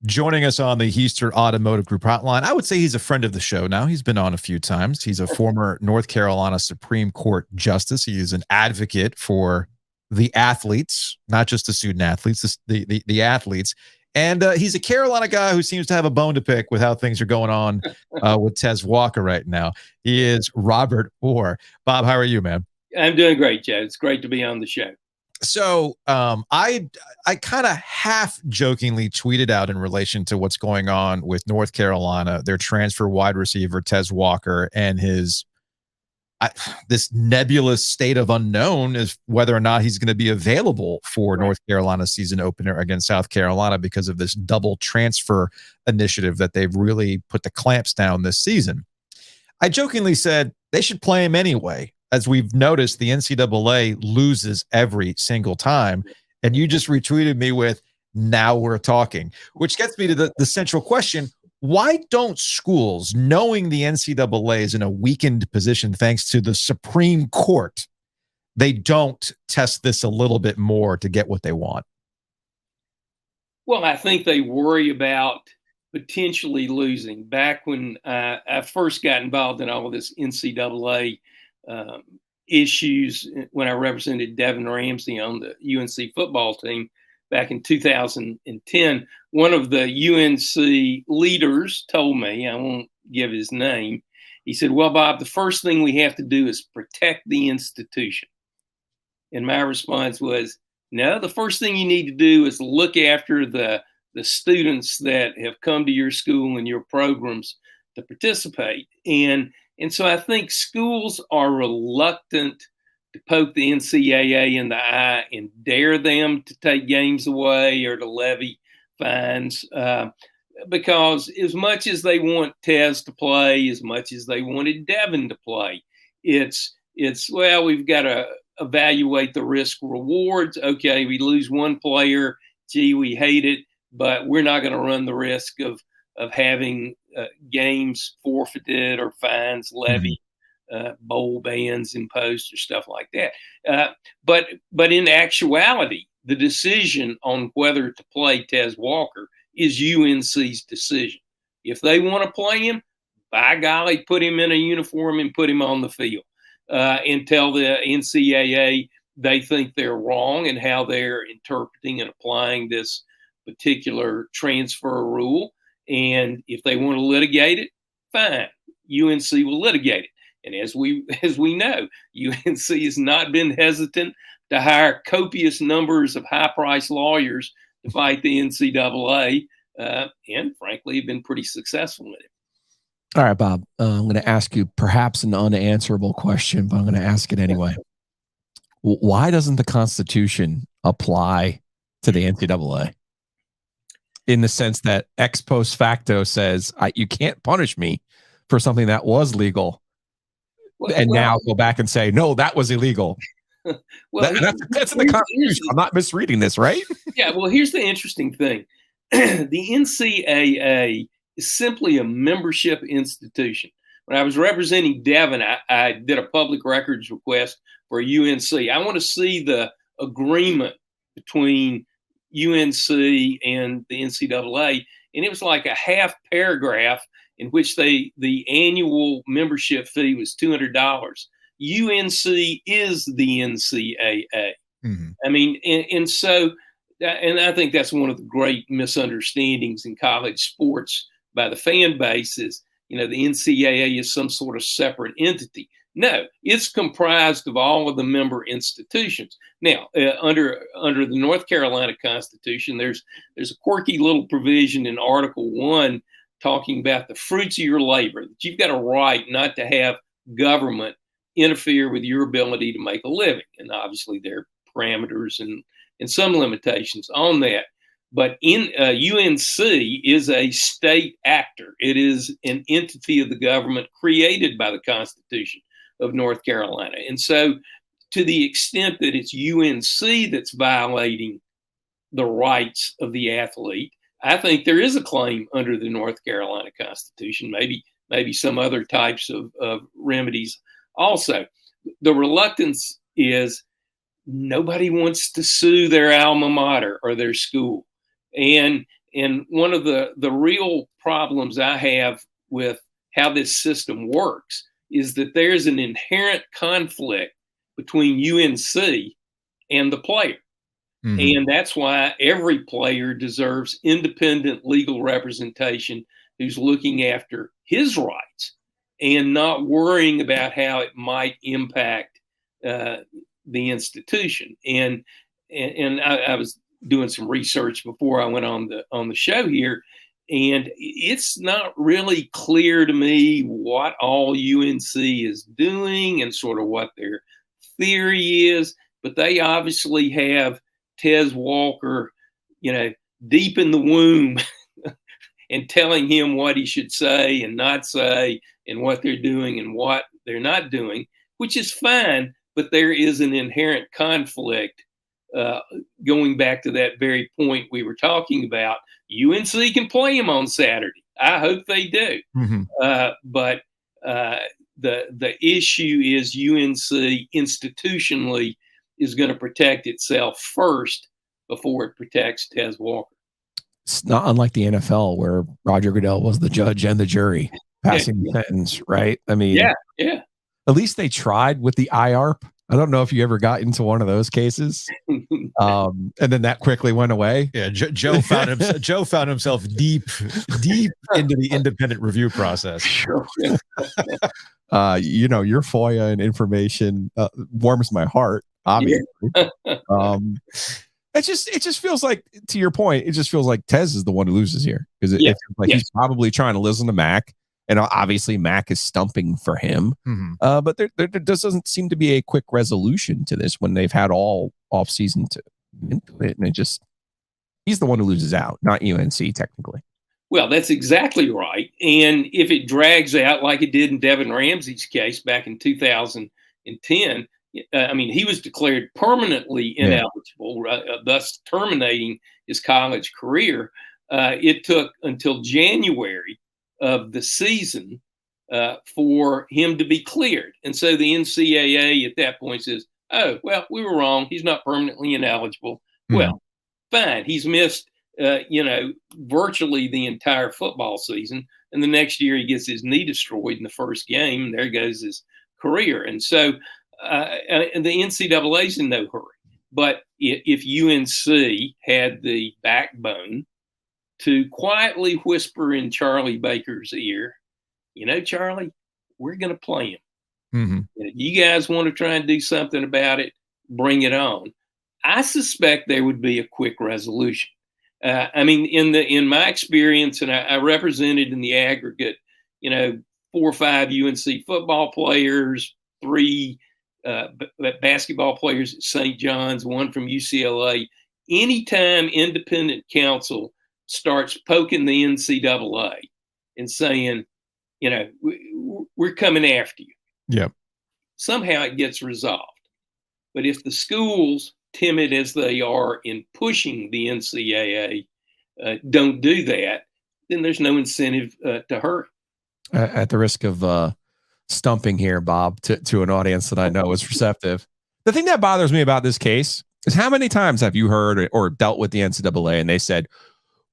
Joining us on the Heister Automotive Group hotline, I would say he's a friend of the show now. He's been on a few times. He's a former North Carolina Supreme Court justice. He is an advocate for the athletes, not just the student athletes, the athletes. And he's a Carolina guy who seems to have a bone to pick with how things are going on with Tez Walker right now. He is Robert Orr. Bob, how are you, man? I'm doing great, Joe. It's great to be on the show. So I kind of half jokingly tweeted out in relation to what's going on with North Carolina, their transfer wide receiver Tez Walker, and this nebulous state of unknown is whether or not he's going to be available for North Carolina season opener against South Carolina because of this double transfer initiative that they've really put the clamps down this season. I jokingly said they should play him anyway. As we've noticed, the NCAA loses every single time. And you just retweeted me with, now we're talking, which gets me to the central question. Why don't schools, knowing the NCAA is in a weakened position thanks to the Supreme Court, they don't test this a little bit more to get what they want? Well, I think they worry about potentially losing. Back when I first got involved in all of this NCAA issues when I represented Devin Ramsey on the UNC football team back in 2010, one of the UNC leaders told me, I won't give his name, he said, well, Bob, the first thing we have to do is protect the institution. And my response was, no, the first thing you need to do is look after the students that have come to your school and your programs to participate. And so I think schools are reluctant to poke the NCAA in the eye and dare them to take games away or to levy fines because as much as they want Tez to play, as much as they wanted Devin to play, it's well, we've got to evaluate the risk rewards. Okay, we lose one player. Gee, we hate it, but we're not going to run the risk of having games forfeited or fines levied, bowl bans imposed or stuff like that. But in actuality, the decision on whether to play Tez Walker is UNC's decision. If they want to play him, by golly, put him in a uniform and put him on the field and tell the NCAA they think they're wrong and how they're interpreting and applying this particular transfer rule. And if they want to litigate it, fine. UNC will litigate it. And as we know, UNC has not been hesitant to hire copious numbers of high-priced lawyers to fight the NCAA, and frankly, have been pretty successful in it. All right, Bob. I'm going to ask you perhaps an unanswerable question, but I'm going to ask it anyway. Why doesn't the Constitution apply to the NCAA? In the sense that ex post facto says you can't punish me for something that was legal, now go back and say, no, that was illegal. That's in the Constitution. I'm not misreading this, right? Yeah, well, here's the interesting thing. The NCAA is simply a membership institution. When I was representing Devin, I did a public records request for UNC. I want to see the agreement between UNC and the NCAA, and it was like a half paragraph in which the annual membership fee was $200. UNC is the NCAA. Mm-hmm. I mean, and so, and I think that's one of the great misunderstandings in college sports by the fan base is, the NCAA is some sort of separate entity. No, it's comprised of all of the member institutions. Now, under the North Carolina Constitution, there's a quirky little provision in Article 1 talking about the fruits of your labor, that you've got a right not to have government interfere with your ability to make a living. And obviously there are parameters and some limitations on that. But UNC is a state actor. It is an entity of the government created by the Constitution of North Carolina. And so to the extent that it's UNC that's violating the rights of the athlete, I think there is a claim under the North Carolina Constitution, maybe some other types of remedies also. The reluctance is nobody wants to sue their alma mater or their school. And And one of the real problems I have with how this system works is that there's an inherent conflict between UNC and the player. Mm-hmm. And that's why every player deserves independent legal representation who's looking after his rights and not worrying about how it might impact the institution. And I was doing some research before I went on the show here, and it's not really clear to me what all UNC is doing and sort of what their theory is, but they obviously have Tez Walker, deep in the womb and telling him what he should say and not say and what they're doing and what they're not doing, which is fine, but there is an inherent conflict. Going back to that very point we were talking about, UNC can play him on Saturday. I hope they do. Mm-hmm. But the issue is UNC institutionally is going to protect itself first before it protects Tez Walker. It's not unlike the NFL where Roger Goodell was the judge and the jury passing the sentence, right? I mean, yeah. At least they tried with the IARP. I don't know if you ever got into one of those cases, and then that quickly went away. Yeah, Joe found himself deep into the independent review process. Sure. Your FOIA and information warms my heart. Obviously, it just feels like, to your point, it just feels like Tez is the one who loses here because it feels like he's probably trying to listen to Mac. And obviously, Mac is stumping for him. Mm-hmm. But there doesn't seem to be a quick resolution to this when they've had all offseason to into it. And he's the one who loses out, not UNC, technically. Well, that's exactly right. And if it drags out like it did in Devin Ramsey's case back in 2010, he was declared permanently ineligible, thus terminating his college career. It took until January of the season for him to be cleared. And so the NCAA at that point says, oh, well, we were wrong. He's not permanently ineligible. Mm-hmm. Well, fine. He's missed, virtually the entire football season. And the next year he gets his knee destroyed in the first game. And there goes his career. And so and the NCAA's in no hurry. But if UNC had the backbone to quietly whisper in Charlie Baker's ear, Charlie, we're going to play him. Mm-hmm. And if you guys want to try and do something about it, bring it on. I suspect there would be a quick resolution. In my experience, and I represented in the aggregate, 4 or 5 UNC football players, 3 basketball players at St. John's, 1 from UCLA. Anytime independent counsel starts poking the NCAA and saying, we're coming after you. Yep. Somehow it gets resolved. But if the schools, timid as they are in pushing the NCAA, don't do that, then there's no incentive to hurry. At the risk of stumping here, Bob, to an audience that I know is receptive, the thing that bothers me about this case is how many times have you heard or dealt with the NCAA and they said,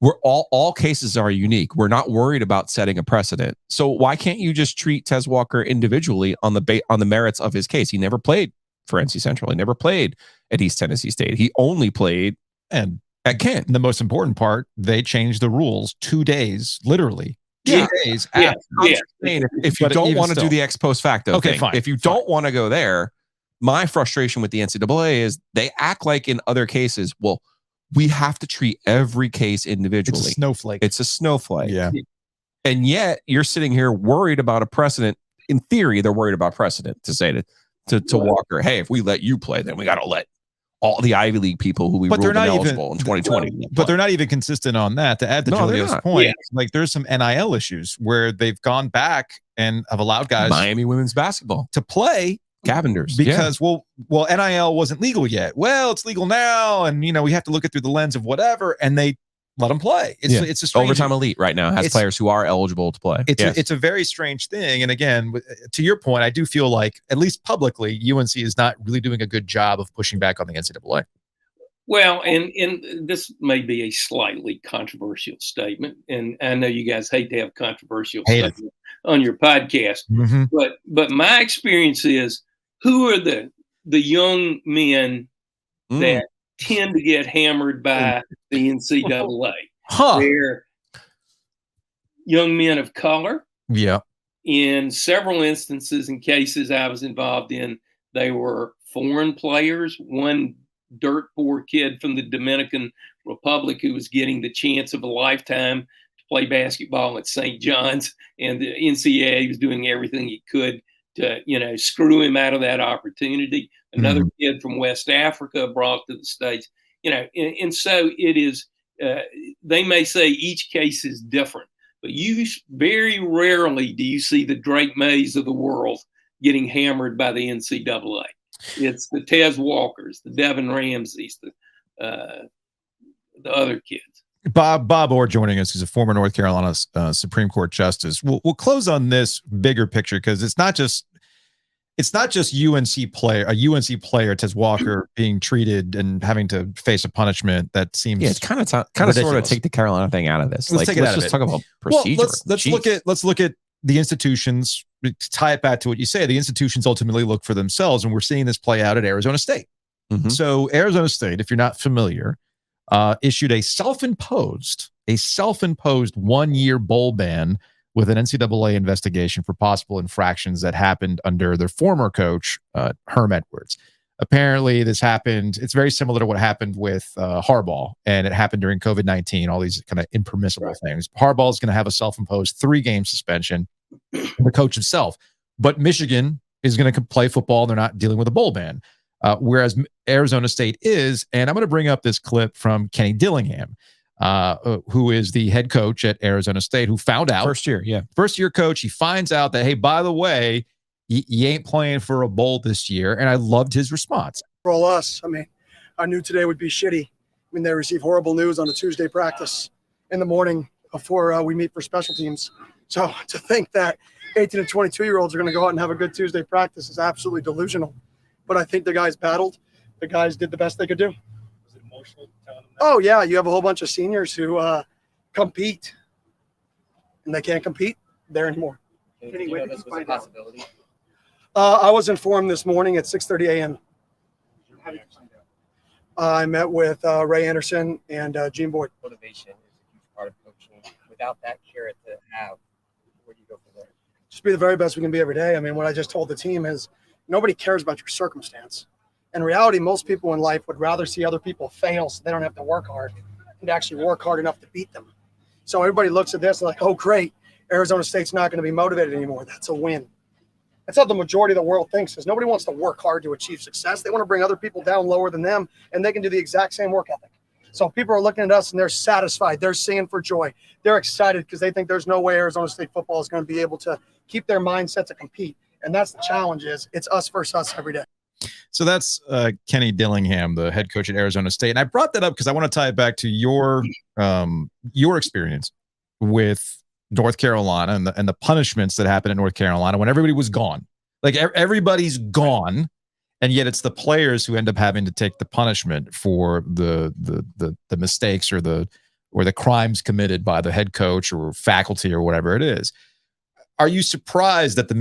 we're all cases are unique. We're not worried about setting a precedent. So why can't you just treat Tez Walker individually on the merits of his case? He never played for NC Central. He never played at East Tennessee State. He only played at Kent. The most important part, they changed the rules 2 days, literally. 2 days. If you don't want to do the ex post facto thing, fine. If you don't want to go there, my frustration with the NCAA is they act like in other cases, well, we have to treat every case individually. It's a snowflake. Yeah. And yet you're sitting here worried about a precedent. In theory, they're worried about precedent to say to Walker, hey, if we let you play, then we got to let all the Ivy League people who we ruled ineligible in 2020. But they're not even consistent on that. To add to Julio's point, like there's some NIL issues where they've gone back and have allowed guys Miami women's basketball to play Cavenders because well NIL wasn't legal yet. Well, it's legal now, and we have to look at through the lens of whatever, and they let them play. It's a strange, Overtime Elite right now has players who are eligible to play. It's a very strange thing. And again, to your point, I do feel like at least publicly, UNC is not really doing a good job of pushing back on the NCAA. Well, and this may be a slightly controversial statement, and I know you guys hate to have controversial stuff on your podcast, Mm-hmm. but my experience is, who are the young men that tend to get hammered by the NCAA? They're young men of color. Yeah. In several instances and cases I was involved in, they were foreign players. One dirt poor kid from the Dominican Republic who was getting the chance of a lifetime to play basketball at St. John's, and the NCAA was doing everything it could to, screw him out of that opportunity. Another kid from West Africa brought to the States, and so it is, they may say each case is different, but you very rarely do you see the Drake Mays of the world getting hammered by the NCAA. It's the Tez Walkers, the Devin Ramseys, the other kids. Bob Orr joining us, who's a former North Carolina Supreme Court justice. We'll close on this bigger picture, because it's not just a UNC player, Tez Walker, being treated and having to face a punishment that seems it's kind of sort of take the Carolina thing out of this. Let's just talk about procedure. Well, let's look at the institutions. Tie it back to what you say. The institutions ultimately look for themselves, and we're seeing this play out at Arizona State. Mm-hmm. So Arizona State, if you're not familiar, issued a self-imposed 1-year bowl ban with an NCAA investigation for possible infractions that happened under their former coach, Herm Edwards. Apparently, this happened. It's very similar to what happened with Harbaugh, and it happened during COVID-19, all these kind of impermissible things. Harbaugh is going to have a self-imposed 3-game suspension, the coach himself. But Michigan is going to play football. They're not dealing with a bowl ban, whereas Arizona State is. And I'm going to bring up this clip from Kenny Dillingham, who is the head coach at Arizona State, who found out first year coach. He finds out that, hey, by the way, you ain't playing for a bowl this year. And I loved his response. For all us, I knew today would be shitty. They receive horrible news on a Tuesday practice in the morning before we meet for special teams. So to think that 18 and 22-year-olds are going to go out and have a good Tuesday practice is absolutely delusional. But I think the guys battled. The guys did the best they could do. Was it emotional telling them that? Oh, yeah. You have a whole bunch of seniors who compete, and they can't compete there anymore. Anyway, this was a possibility. I was informed this morning at 6:30 a.m. How did you find out? I met with Ray Anderson and Gene Boyd. Motivation is a huge part of coaching. Without that carrot to have, where do you go from there? Just be the very best we can be every day. What I just told the team is nobody cares about your circumstance. In reality, most people in life would rather see other people fail so they don't have to work hard and actually work hard enough to beat them. So everybody looks at this like, oh, great, Arizona State's not going to be motivated anymore. That's a win. That's how the majority of the world thinks, is nobody wants to work hard to achieve success. They want to bring other people down lower than them, and they can do the exact same work ethic. So people are looking at us, and they're satisfied. They're singing for joy. They're excited because they think there's no way Arizona State football is going to be able to keep their mindset to compete. And that's the challenge, is it's us versus us every day. So that's Kenny Dillingham, the head coach at Arizona State. And I brought that up because I want to tie it back to your experience with North Carolina and the punishments that happened in North Carolina when everybody was gone. Like everybody's gone, and yet it's the players who end up having to take the punishment for the mistakes or the crimes committed by the head coach or faculty or whatever it is. Are you surprised that the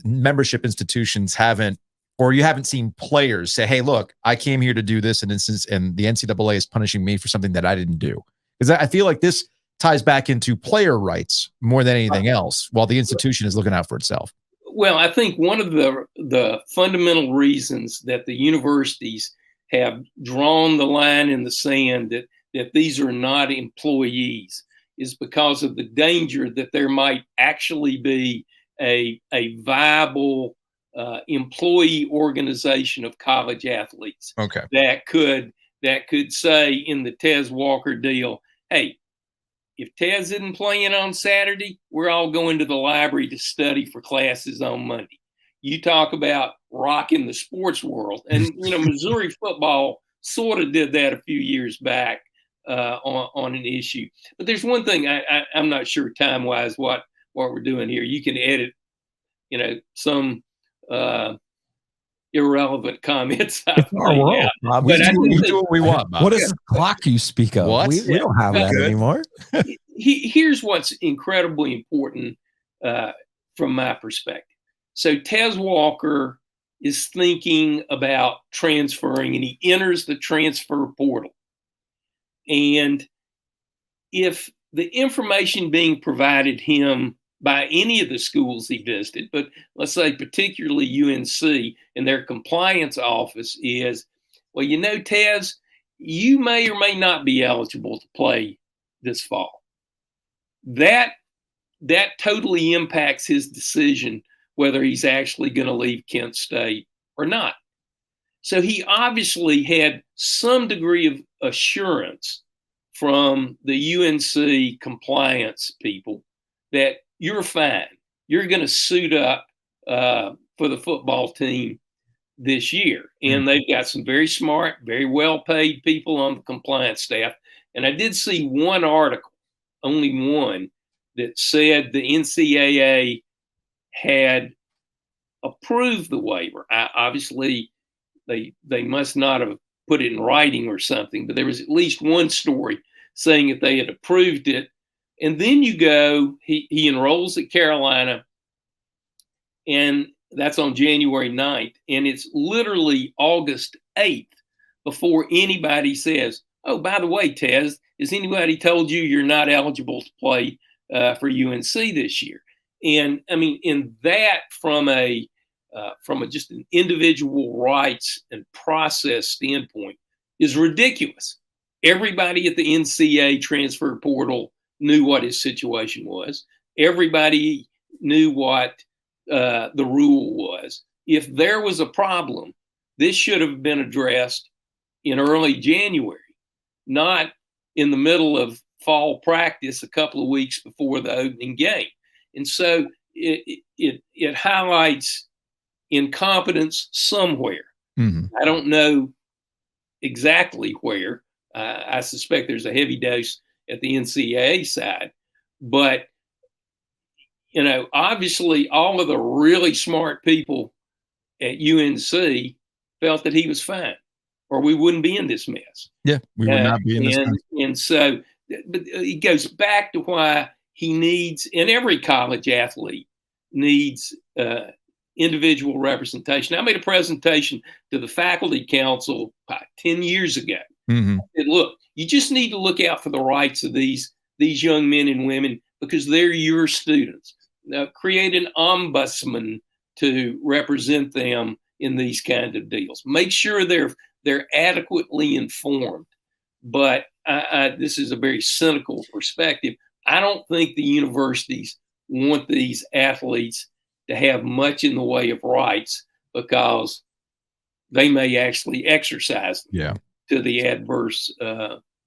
membership institutions haven't, or you haven't seen players say, hey, look, I came here to do this, and the NCAA is punishing me for something that I didn't do? Because I feel like this ties back into player rights more than anything else, while the institution is looking out for itself. Well, I think one of the fundamental reasons that the universities have drawn the line in the sand that these are not employees is because of the danger that there might actually be a viable employee organization of college athletes. Okay. That could say in the Tez Walker deal, hey, if Tez isn't playing on Saturday, we're all going to the library to study for classes on Monday. You talk about rocking the sports world. And, Missouri football sort of did that a few years back on an issue. But there's one thing I'm not sure time-wise what we're doing here. You can edit, some irrelevant comments I've It's our laid world, out. Bob. But We do what we want, Bob. What is the clock you speak of? What? We don't have that Good. anymore. Here's what's incredibly important from my perspective. So Tez Walker is thinking about transferring, and he enters the transfer portal. And if the information being provided him by any of the schools he visited, but let's say particularly UNC and their compliance office is, well, you know, Tez, you may or may not be eligible to play this fall. That totally impacts his decision whether he's actually going to leave Kent State or not. So he obviously had some degree of assurance from the UNC compliance people that you're fine. You're going to suit up for the football team this year. And they've got some very smart, very well-paid people on the compliance staff. And I did see one article, only one, that said the NCAA had approved the waiver. Obviously, they must not have put it in writing or something, but there was at least one story saying that they had approved it. And then you go, he enrolls at Carolina, and that's on January 9th. And it's literally August 8th before anybody says, oh, by the way, Tez, has anybody told you you're not eligible to play for UNC this year? And I mean, in that from a just an individual rights and process standpoint is ridiculous. Everybody at the NCAA transfer portal knew what his situation was. Everybody knew what the rule was. If there was a problem, this should have been addressed in early January, not in the middle of fall practice a couple of weeks before the opening game. And so it highlights incompetence somewhere. Mm-hmm. I don't know exactly where. I suspect there's a heavy dose at the NCAA side. But, you know, obviously all of the really smart people at UNC felt that he was fine, or we wouldn't be in this mess. Yeah, we would not be in this mess. And so, but it goes back to why he needs, and every college athlete needs individual representation. I made a presentation to the faculty council 10 years ago. Mm-hmm. I said, look, you just need to look out for the rights of these young men and women because they're your students. Now, create an ombudsman to represent them in these kind of deals. Make sure they're adequately informed. But this is a very cynical perspective. I don't think the universities want these athletes to have much in the way of rights because they may actually exercise them to the adverse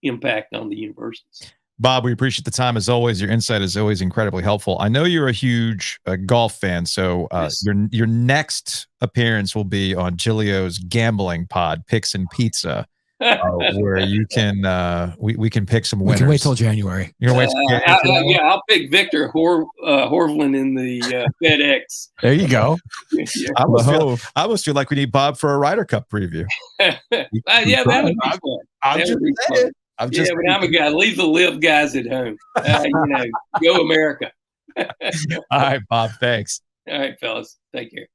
impact on the universities. Bob, we appreciate the time as always. Your insight is always incredibly helpful. I know you're a huge golf fan, so Yes. your next appearance will be on Giglio's gambling pod, Picks and Pizza, where you can we can pick some winners. We can wait till January. You're gonna wait I'll pick Victor Horvlin in the FedEx. There you go. Yeah. I almost feel like we need Bob for a Ryder Cup preview. Yeah, that would be fun. I'm That just would be saying. fun. But I'm a guy. Leave the live guys at home. Go America. All right, Bob. Thanks. All right, fellas. Take care.